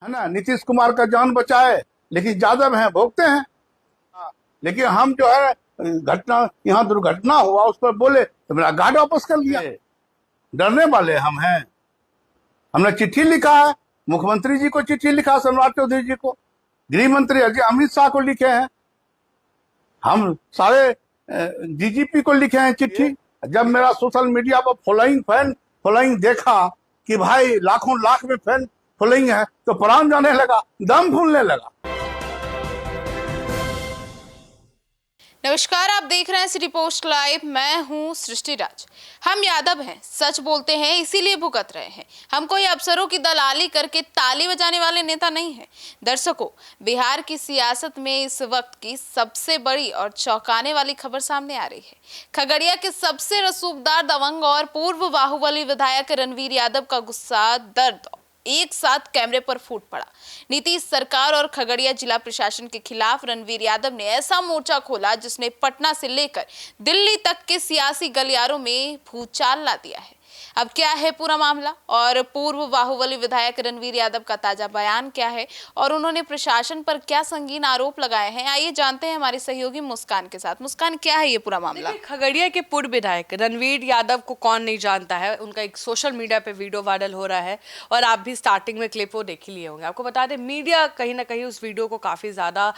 है ना। नीतीश कुमार का जान बचाए, लेकिन यादव हैं भोगते हैं। लेकिन हम जो है घटना, यहाँ दुर्घटना हुआ उस पर बोले तो मेरा गार्ड वापस कर लिया। डरने वाले हम हैं। हमने चिट्ठी लिखा है, मुख्यमंत्री जी को चिट्ठी लिखा, सम्राट चौधरी जी को, गृह मंत्री अमित शाह को लिखे हैं, हम सारे डीजीपी को लिखे हैं चिट्ठी। जब मेरा सोशल मीडिया पर फॉलोइंग देखा कि भाई लाखों लाख में फैन फॉलोइंग है, तो प्राण जाने लगा, दम फूलने लगा। नमस्कार, आप देख रहे हैं सिटी पोस्ट लाइव। मैं हूं सृष्टि राज। हम यादव हैं, सच बोलते हैं इसीलिए भुगत रहे हैं। हम कोई अफसरों की दलाली करके ताली बजाने वाले नेता नहीं हैं। दर्शकों, बिहार की सियासत में इस वक्त की सबसे बड़ी और चौंकाने वाली खबर सामने आ रही है। खगड़िया के सबसे रसूखदार दबंग और पूर्व बाहुबली विधायक रणवीर यादव का गुस्सा, दर्द एक साथ कैमरे पर फूट पड़ा। नीतीश सरकार और खगड़िया जिला प्रशासन के खिलाफ रणवीर यादव ने ऐसा मोर्चा खोला जिसने पटना से लेकर दिल्ली तक के सियासी गलियारों में भूचाल ला दिया है। अब क्या है पूरा मामला और पूर्व बाहुबली विधायक रणवीर यादव का ताजा बयान क्या है और उन्होंने प्रशासन पर क्या संगीन आरोप लगाए हैं, आइए जानते हैं हमारी सहयोगी मुस्कान के साथ। मुस्कान, क्या है ये पूरा मामला? खगड़िया के पूर्व विधायक रणवीर यादव को कौन नहीं जानता है। उनका एक सोशल मीडिया पे वीडियो वायरल हो रहा है और आप भी स्टार्टिंग में क्लिप वो देख ही लिए होंगे। आपको बता दें, मीडिया कहीं ना कहीं उस वीडियो को काफी ज्यादा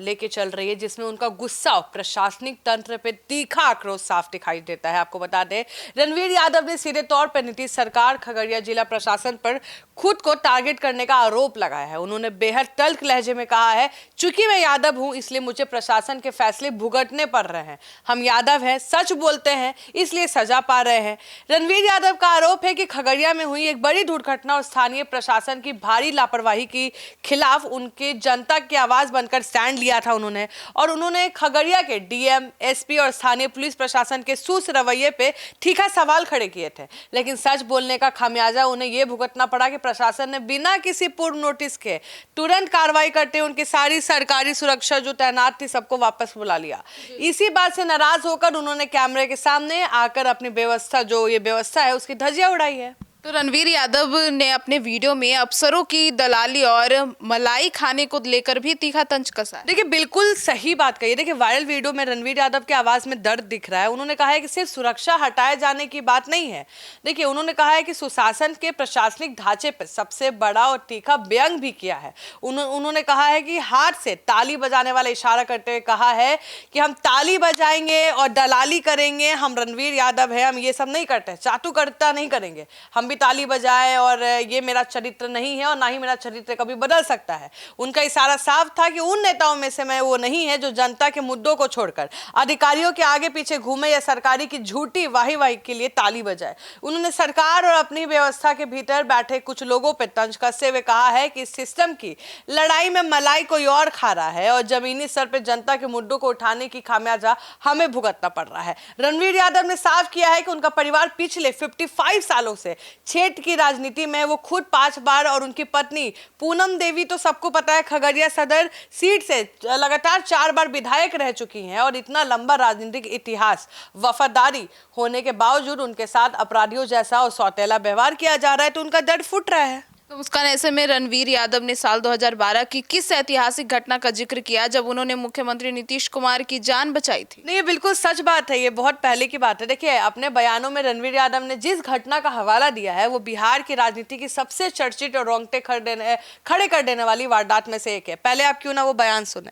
लेके चल रही है, जिसमें उनका गुस्सा प्रशासनिक तंत्र पे तीखा आक्रोश साफ दिखाई देता है। आपको बता दें, रणवीर यादव ने सीधे तौर पर नीतीश सरकार, खगड़िया जिला प्रशासन पर खुद को टारगेट करने का आरोप लगाया है। उन्होंने बेहद तल्ख लहजे में कहा है, चूंकि मैं यादव हूं इसलिए मुझे प्रशासन के फैसले भुगतने पड़ रहे हैं। हम यादव हैं, सच बोलते हैं इसलिए सजा पा रहे हैं। रणवीर यादव का आरोप है कि खगड़िया में हुई एक बड़ी दुर्घटना और स्थानीय प्रशासन की भारी लापरवाही के खिलाफ उनके जनता की आवाज बनकर स्टैंड लिया था उन्होंने खगड़िया के डीएम, एसपी और स्थानीय पुलिस प्रशासन के सुस्त रवैये पे तीखा सवाल खड़े किए थे। लेकिन सच बोलने का खामियाजा उन्हें यह भुगतना पड़ा कि प्रशासन ने बिना किसी पूर्व नोटिस के तुरंत कार्रवाई करते उनकी सारी सरकारी सुरक्षा जो तैनात थी सबको वापस बुला लिया। इसी बात से नाराज होकर उन्होंने कैमरे के सामने आकर अपनी व्यवस्था है उसकी धज्जियां उड़ाई है। तो रणवीर यादव ने अपने वीडियो में अफसरों की दलाली और मलाई खाने को लेकर भी तीखा तंज कसा है। देखिए, बिल्कुल सही बात कही। देखिए, वायरल वीडियो में रणवीर यादव की आवाज में दर्द दिख रहा है। उन्होंने कहा है कि सिर्फ सुरक्षा हटाए जाने की बात नहीं है। देखिए, उन्होंने कहा है कि सुशासन के प्रशासनिक ढांचे पर सबसे बड़ा और तीखा व्यंग भी किया है। उन्होंने कहा है कि हाथ से ताली बजाने वाला इशारा करते हुए कहा है कि हम ताली बजाएंगे और दलाली करेंगे। हम रणवीर यादव है, हम ये सब नहीं करते, चाटुकरता नहीं करेंगे। हम ताली बजाए और ये मेरा चरित्र नहीं है और ना ही मेरा चरित्र कभी बदल सकता है। उनका इशारा साफ था कि उन नेताओं में से मैं वो नहीं है जो जनता के मुद्दों को छोड़कर अधिकारियों के आगे पीछे घूमे या सरकारी की झूठी वाही के लिए ताली बजाए। उन्होंने सरकार और अपनी व्यवस्था के भीतर बैठे कुछ लोगों पर तंज कसते हुए कहा है कि इस सिस्टम की लड़ाई में मलाई कोई और खा रहा है और जमीनी स्तर पर जनता के मुद्दों को उठाने की खामियाजा हमें भुगतना पड़ रहा है। रणवीर यादव ने साफ किया है कि उनका परिवार पिछले 55 सालों से क्षेत्र की राजनीति में, वो खुद 5 बार और उनकी पत्नी पूनम देवी तो सबको पता है खगड़िया सदर सीट से लगातार 4 बार विधायक रह चुकी हैं और इतना लंबा राजनीतिक इतिहास, वफादारी होने के बावजूद उनके साथ अपराधियों जैसा और सौतेला व्यवहार किया जा रहा है, तो उनका दर्द फुट रहा है। तो मुस्कान, ऐसे में रणवीर यादव ने साल 2012 की किस ऐतिहासिक घटना का जिक्र किया जब उन्होंने मुख्यमंत्री नीतीश कुमार की जान बचाई थी? नहीं, ये बिल्कुल सच बात है, ये बहुत पहले की बात है। देखिए, अपने बयानों में रणवीर यादव ने जिस घटना का हवाला दिया है वो बिहार की राजनीति की सबसे चर्चित और रोंगटे खड़े कर देने वाली वारदात में से एक है। पहले आप क्यों ना वो बयान सुने।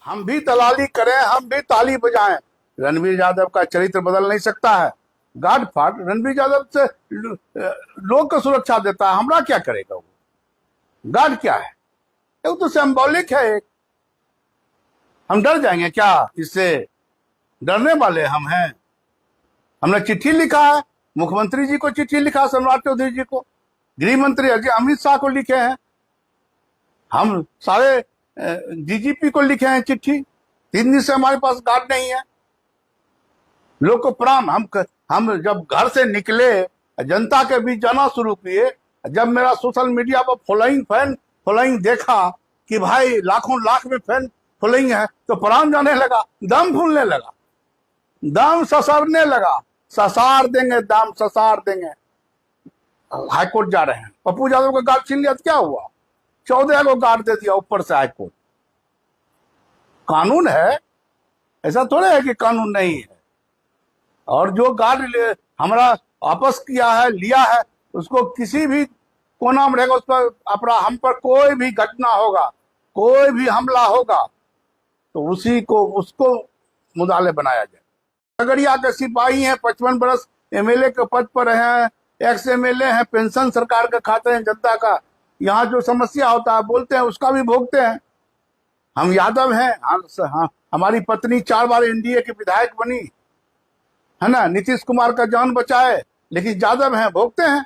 हम भी दलाली करें, हम भी ताली बजाएं, रणवीर यादव का चरित्र बदल नहीं सकता है। गार्ड फाट रणवीर यादव से लोग को सुरक्षा देता है, हमरा क्या करेगा वो? गार्ड क्या है? वो तो सिंबॉलिक है एक। हम डर जाएंगे क्या इससे? डरने वाले हम हैं। हमने चिट्ठी लिखा है, मुख्यमंत्री जी को चिट्ठी लिखा, सम्राट चौधरी जी को, गृह मंत्री अमित शाह को लिखे हैं, हम सारे डीजीपी को लिखे हैं चिट्ठी। 3 दिन से हमारे पास गार्ड नहीं है। लोग को प्राण, हम जब घर से निकले, जनता के बीच जाना शुरू किए, जब मेरा सोशल मीडिया पर फॉलोइंग देखा कि भाई लाखों लाख में फैन फॉलोइंग है, तो प्राण जाने लगा, दम फूलने लगा, दम ससारने लगा। ससार देंगे, दम ससार देंगे। हाईकोर्ट जा रहे हैं, पप्पू यादव का गार्ड छीन लिया तो क्या हुआ? 14 को गार्ड दे दिया ऊपर से हाईकोर्ट। कानून है, ऐसा थोड़े है कि कानून नहीं है। और जो गार्ड हमारा वापस किया है, लिया है, उसको किसी भी कोना में रहेगा, उस पर अपना हम पर कोई भी घटना होगा, कोई भी हमला होगा, तो उसको मुदाले बनाया जाए। खगड़िया के सिपाही हैं, 55 बरस एमएलए के पद पर हैं, एक्स एमएलए हैं, पेंशन सरकार का खाते हैं जनता का। यहाँ जो समस्या होता है बोलते हैं, उसका भी भोगते हैं। हम यादव हैं, हाँ, हमारी पत्नी 4 बार एनडीए की विधायक बनी है ना, नीतीश कुमार का जान बचाए, लेकिन यादव हैं, भोगते हैं।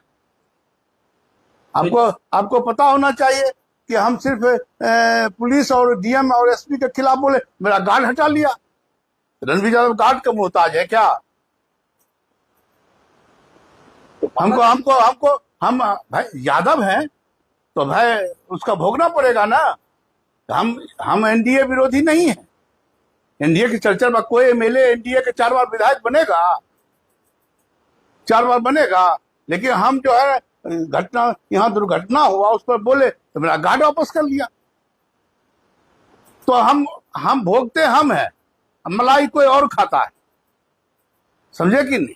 आपको पता होना चाहिए कि हम सिर्फ पुलिस और डीएम और एसपी के खिलाफ बोले, मेरा गार्ड हटा लिया। रणवीर यादव गार्ड का मोहताज है क्या? हम भाई यादव हैं तो भाई उसका भोगना पड़ेगा ना। हम एनडीए विरोधी नहीं है। एनडीए की चर्चा में कोई एमएलए एनडीए के 4 बार विधायक बनेगा? 4 बार बनेगा। लेकिन हम जो है घटना, यहाँ दुर्घटना हुआ उस पर बोले तो मेरा गार्ड वापस कर लिया। तो हम भोगते हम हैं, मलाई कोई और खाता है, समझे कि नहीं?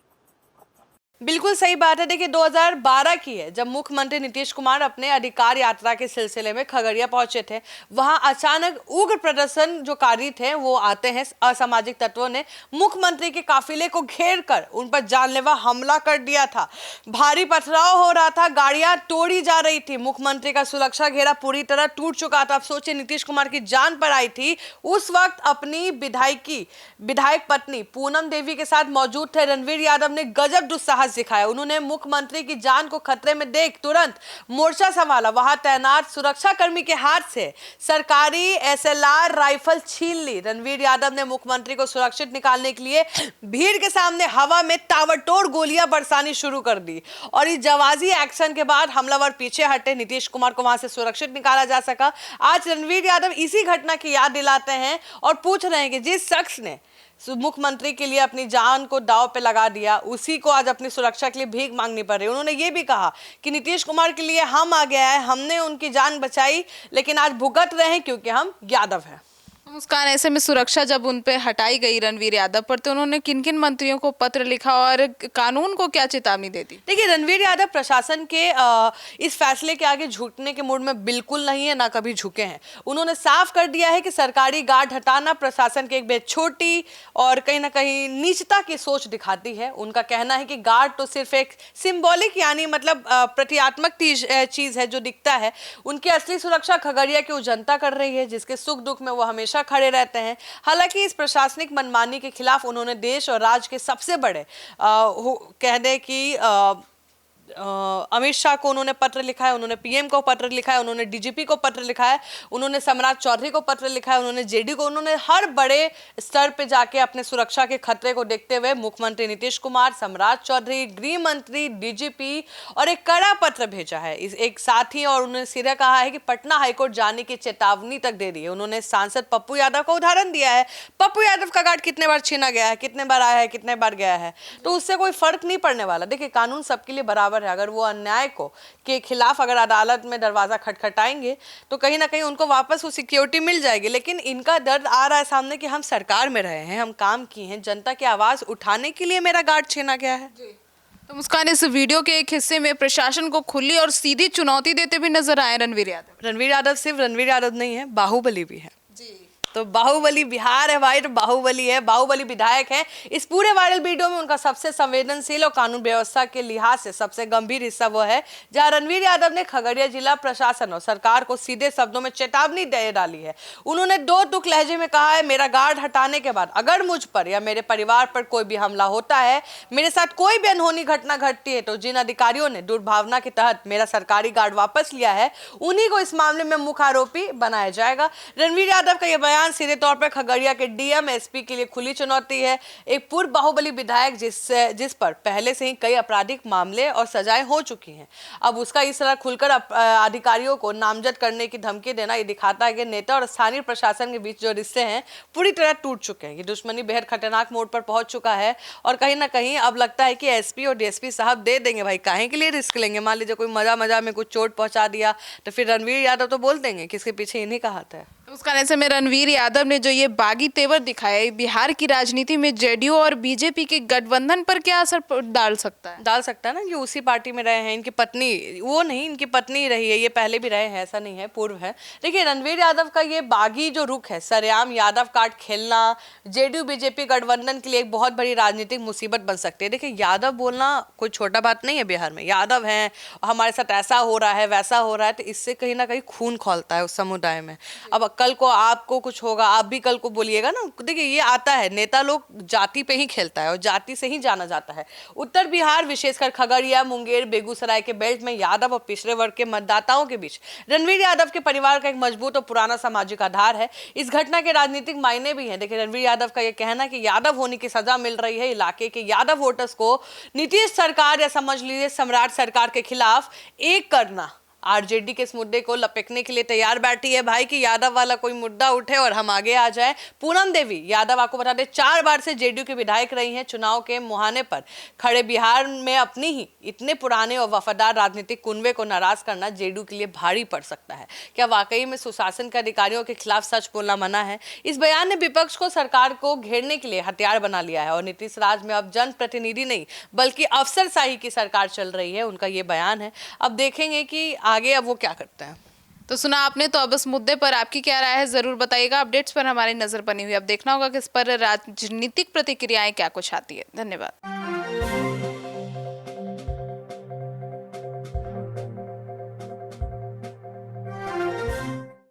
बिल्कुल सही बात है। देखिए 2012 की है जब मुख्यमंत्री नीतीश कुमार अपने अधिकार यात्रा के सिलसिले में खगड़िया पहुंचे थे। वहां अचानक उग्र प्रदर्शनकारी थे वो आते हैं, असामाजिक तत्वों ने मुख्यमंत्री के काफिले को घेर कर उन पर जानलेवा हमला कर दिया था। भारी पथराव हो रहा था, गाड़ियां तोड़ी जा रही थी, मुख्यमंत्री का सुरक्षा घेरा पूरी तरह टूट चुका था। आप सोचिए नीतीश कुमार की जान पर आई थी। उस वक्त अपनी विधायक पत्नी पूनम देवी के साथ मौजूद थे रणवीर यादव ने गजब दुस्साहस दिखाया। उन्होंने मुख्यमंत्री की जान को खतरे में देख तुरंत मोर्चा संभाला। वहां तैनात सुरक्षा कर्मी के हाथ से सरकारी एसएलआर राइफल छीन ली। रणवीर यादव ने मुख्यमंत्री को सुरक्षित निकालने के लिए भीड़ के सामने हवा में ताबड़तोड़ गोलियां बरसानी शुरू कर दी और इस जवाजी एक्शन के बाद हमलावर पीछे हटे। नीतीश कुमार को वहां से सुरक्षित निकाला जा सका। आज रणवीर यादव इसी घटना की याद दिलाते हैं और पूछ रहे हैं कि जिस शख्स ने मुख्यमंत्री के लिए अपनी जान को दांव पे लगा दिया, उसी को आज अपनी सुरक्षा के लिए भीख मांगनी पड़ रही है। उन्होंने ये भी कहा कि नीतीश कुमार के लिए हम आ गया है, हमने उनकी जान बचाई, लेकिन आज भुगत रहे हैं क्योंकि हम यादव हैं। मुस्कान, ऐसे में सुरक्षा जब उन पे हटाई गई रणवीर यादव पर, तो उन्होंने किन किन मंत्रियों को पत्र लिखा और कानून को क्या चेतावनी दे दी? देखिए रणवीर यादव प्रशासन के इस फैसले के आगे झुकने के मूड में बिल्कुल नहीं है, ना कभी झुके हैं। उन्होंने साफ कर दिया है कि सरकारी गार्ड हटाना प्रशासन की एक बेहद छोटी और कहीं ना कहीं नीचता की सोच दिखाती है। उनका कहना है कि गार्ड तो सिर्फ एक सिंबॉलिक यानी मतलब प्रतीकात्मक चीज है जो दिखता है। उनकी असली सुरक्षा खगड़िया की जनता कर रही है, जिसके सुख दुख में वो हमेशा खड़े रहते हैं। हालांकि इस प्रशासनिक मनमानी के खिलाफ उन्होंने देश और राज्य के सबसे बड़े कहने की अमित शाह को उन्होंने पत्र लिखा है, उन्होंने पीएम को पत्र लिखा है, उन्होंने डीजीपी को पत्र लिखा है, उन्होंने सम्राट चौधरी को पत्र लिखा है, उन्होंने जेडी को, उन्होंने हर बड़े स्तर पे जाके अपने सुरक्षा के खतरे को देखते हुए मुख्यमंत्री नीतीश कुमार, सम्राट चौधरी, गृह मंत्री, डीजीपी और एक कड़ा पत्र भेजा है इस एक साथी। और उन्होंने सीधे कहा है कि पटना हाईकोर्ट जाने की चेतावनी तक दे दी है। उन्होंने सांसद पप्पू यादव का उदाहरण दिया है। पप्पू यादव का गार्ड कितने बार छीना गया है, कितने बार आया है, कितने बार गया है, तो उससे कोई फर्क नहीं पड़ने वाला। देखिए कानून सबके लिए बराबर है। अगर वो अन्याय के खिलाफ अगर अदालत में दरवाजा खटखटाएंगे तो कहीं ना कहीं उनको वापस वो सिक्योरिटी मिल जाएगी। लेकिन इनका दर्द आ रहा है सामने कि हम सरकार में रहे हैं, हम काम किए हैं, जनता की आवाज उठाने के लिए मेरा गार्ड छीना गया है। तो मुस्कान, इस वीडियो के एक हिस्से में प्रशासन को खुली और सीधी चुनौती देते भी नजर आए रणवीर यादव। रणवीर यादव सिर्फ रणवीर यादव नहीं है, बाहुबली भी है जी। तो बाहुबली बिहार है भाई, तो बाहुबली है, बाहुबली विधायक है। इस पूरे वायरल वीडियो में उनका सबसे संवेदनशील और कानून व्यवस्था के लिहाज से सबसे गंभीर हिस्सा वो है जहां रणवीर यादव ने खगड़िया जिला प्रशासन और सरकार को सीधे शब्दों में चेतावनी दे डाली है। उन्होंने दो टूक लहजे में कहा है, मेरा गार्ड हटाने के बाद अगर मुझ पर या मेरे परिवार पर कोई भी हमला होता है, मेरे साथ कोई भी अनहोनी घटना घटती है, तो जिन अधिकारियों ने दुर्भावना के तहत मेरा सरकारी गार्ड वापस लिया है, उन्हीं को इस मामले में मुख्य आरोपी बनाया जाएगा। रणवीर यादव का यह बयान बयान सीधे तौर पर खगड़िया के डीएम एसपी के लिए खुली चुनौती है। एक पूर्व बाहुबली विधायक जिस पर पहले से ही कई आपराधिक मामले और सजाएं हो चुकी हैं, अब उसका इस तरह खुलकर अधिकारियों को नामजद करने की धमकी देना ये दिखाता है कि नेता और स्थानीय प्रशासन के बीच जो रिश्ते हैं पूरी तरह टूट चुके हैं। ये दुश्मनी बेहद खतरनाक मोड़ पर पहुंच चुका है और कहीं ना कहीं अब लगता है कि एसपी और डीएसपी साहब दे देंगे। भाई काहे के लिए रिस्क लेंगे? मान लीजिए कोई मजा में कुछ चोट पहुंचा दिया तो फिर रणवीर यादव तो बोल देंगे कि इसके पीछे इन्हीं का हाथ है। उस कहने से में रणवीर यादव ने जो ये बागी तेवर दिखाया है, बिहार की राजनीति में जेडीयू और बीजेपी के गठबंधन पर क्या असर डाल सकता है? डाल सकता है ना, कि उसी पार्टी में रहे हैं, इनकी पत्नी वो नहीं, इनकी पत्नी रही है, ये पहले भी रहे हैं, ऐसा नहीं है, पूर्व है। देखिए रणवीर यादव का ये बागी जो रुख है, सरेआम यादव कार्ड खेलना जेडीयू बीजेपी गठबंधन के लिए एक बहुत बड़ी राजनीतिक मुसीबत बन सकती है। देखिए यादव बोलना कोई छोटा बात नहीं है, बिहार में यादव हैं, हमारे साथ ऐसा हो रहा है वैसा हो रहा है, तो इससे कहीं ना कहीं खून खौलता है उस समुदाय में। अब कल को आपको कुछ होगा, आप भी कल को बोलिएगा ना। देखिए ये आता है, नेता लोग जाति पे ही खेलता है और जाति से ही जाना जाता है। उत्तर बिहार विशेषकर खगड़िया, मुंगेर, बेगूसराय के बेल्ट में यादव और पिछड़े वर्ग के मतदाताओं के बीच रणवीर यादव के परिवार का एक मजबूत और पुराना सामाजिक आधार है। इस घटना के राजनीतिक मायने भी हैं। देखिए रणवीर यादव का यह कहना कि यादव होने की सजा मिल रही है इलाके के यादव वोटर्स को नीतीश सरकार या समझ लीजिए सम्राट सरकार के खिलाफ एक करना। आरजेडी के इस मुद्दे को लपेटने के लिए तैयार बैठी है भाई कि यादव वाला कोई मुद्दा उठे और हम आगे आ जाए। पूनम देवी यादव, आपको बता दें, 4 बार से जेडीयू के विधायक रही हैं। चुनाव के मुहाने पर खड़े बिहार में अपनी ही इतने पुराने और वफादार राजनीतिक कुनबे को नाराज करना जेडीयू के लिए भारी पड़ सकता है। क्या वाकई में सुशासन के अधिकारियों के खिलाफ सच बोलना मना है? इस बयान ने विपक्ष को सरकार को घेरने के लिए हथियार बना लिया है और नीतीश राज में अब जनप्रतिनिधि नहीं बल्कि अफसरशाही की सरकार चल रही है, उनका ये बयान है। अब देखेंगे कि आगे अब वो क्या करते हैं। तो सुना आपने, तो अब इस मुद्दे पर आपकी क्या राय है जरूर बताइएगा। अपडेट्स पर हमारी नजर बनी हुई, अब देखना होगा कि इस पर राजनीतिक प्रतिक्रियाएं क्या कुछ आती है। धन्यवाद।